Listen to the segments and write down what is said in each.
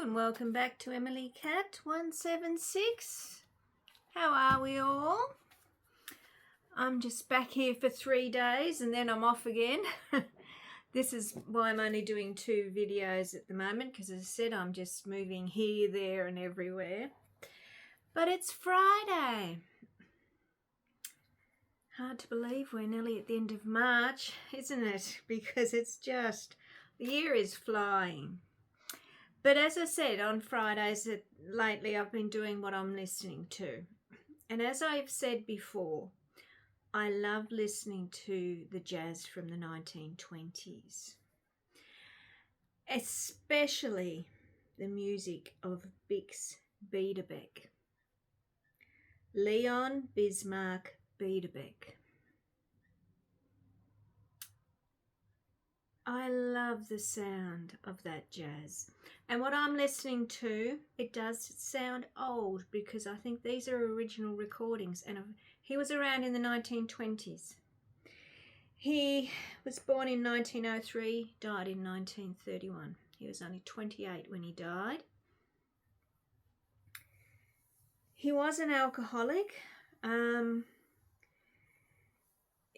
and welcome back to Emily Cat 176. How are we all? I'm just back here for 3 days and then I'm off again. This is why I'm only doing 2 videos at the moment, because as I said, I'm just moving here, there and everywhere. But it's Friday. Hard to believe we're nearly at the end of March, isn't it? Because it's just, the year is flying. But as I said, on Fridays lately I've been doing what I'm listening to. And as I've said before, I love listening to the jazz from the 1920s. Especially the music of Bix Beiderbecke. Leon Bismarck Beiderbecke. I love the sound of that jazz. And what I'm listening to, it does sound old because I think these are original recordings. And he was around in the 1920s. He was born in 1903, died in 1931. He was only 28 when he died. He was an alcoholic.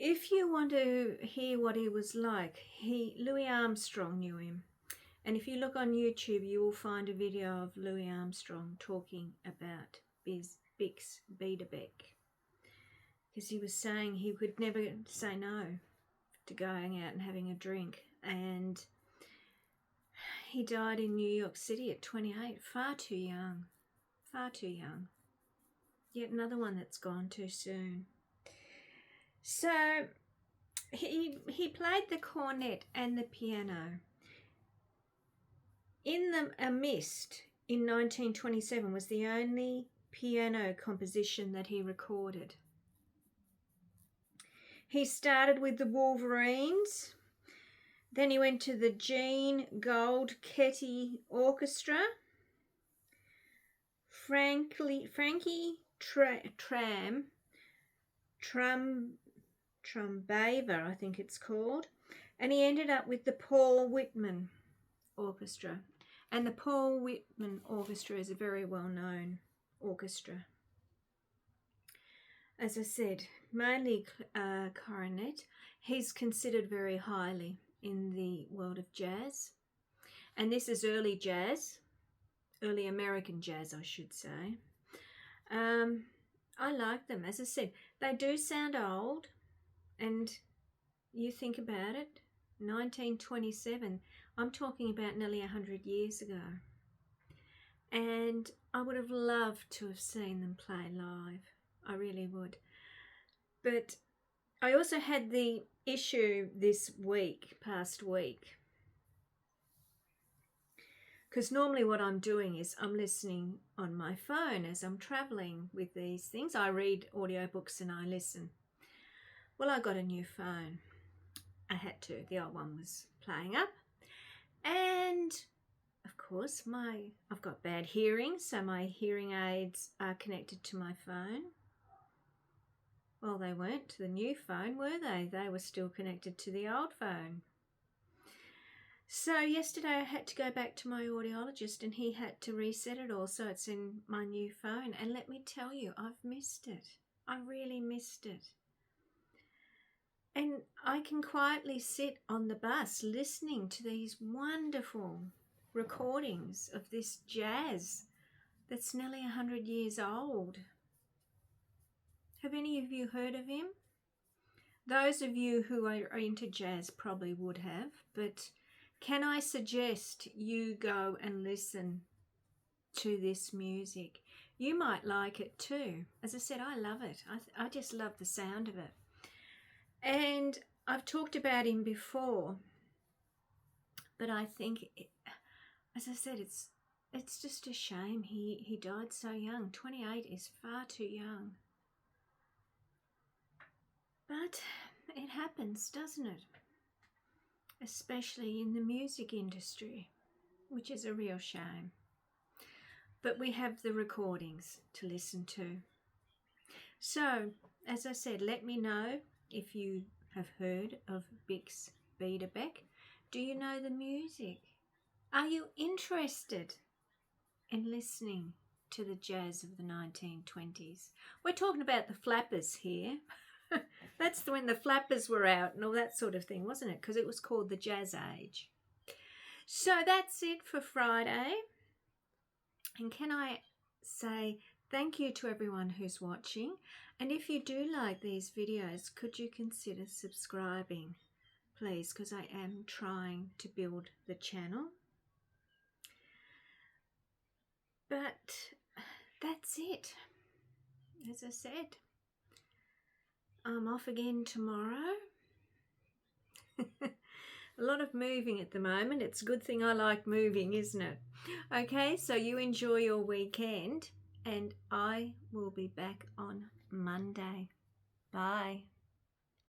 If you want to hear what he was like, Louis Armstrong knew him. And if you look on YouTube, you will find a video of Louis Armstrong talking about Bix Beiderbecke. Because he was saying he would never say no to going out and having a drink. And he died in New York City at 28, far too young. Far too young. Yet another one that's gone too soon. So he played the cornet and the piano. In A Mist in 1927 was the only piano composition that he recorded. He started with the Wolverines, then he went to the Jean Gold-Ketty Orchestra, Frankie Trumbava, I think it's called, and he ended up with the Paul Whitman Orchestra. And the Paul Whitman Orchestra is a very well-known orchestra. As I said, mainly cornet. He's considered very highly in the world of jazz. And this is early jazz, early American jazz, I should say. I like them. As I said, they do sound old. And you think about it, 1927, I'm talking about nearly 100 years ago. And I would have loved to have seen them play live. I really would. But I also had the issue this past week. Because normally what I'm doing is I'm listening on my phone as I'm traveling with these things. I read audiobooks and I listen. Well, I got a new phone. I had to. The old one was playing up. And, of course, I've got bad hearing, so my hearing aids are connected to my phone. Well, they weren't to the new phone, were they? They were still connected to the old phone. So yesterday I had to go back to my audiologist and he had to reset it all so it's in my new phone. And let me tell you, I've missed it. I really missed it. And I can quietly sit on the bus listening to these wonderful recordings of this jazz that's nearly 100 years old. Have any of you heard of him? Those of you who are into jazz probably would have, but can I suggest you go and listen to this music? You might like it too. As I said, I love it. I just love the sound of it. And I've talked about him before, but I think, as I said, it's just a shame he died so young. 28 is far too young. But it happens, doesn't it? Especially in the music industry, which is a real shame. But we have the recordings to listen to. So, as I said, let me know if you have heard of Bix Beiderbecke. Do you know the music? Are you interested? and listening to the jazz of the 1920s. We're talking about the flappers here. That's when the flappers were out and all that sort of thing, wasn't it? Because it was called the Jazz Age. So that's it for Friday. And can I say thank you to everyone who's watching. And if you do like these videos, could you consider subscribing, please? Because I am trying to build the channel. But that's it. As I said, I'm off again tomorrow. A lot of moving at the moment. It's a good thing I like moving, isn't it? Okay, so you enjoy your weekend and I will be back on Monday. Bye.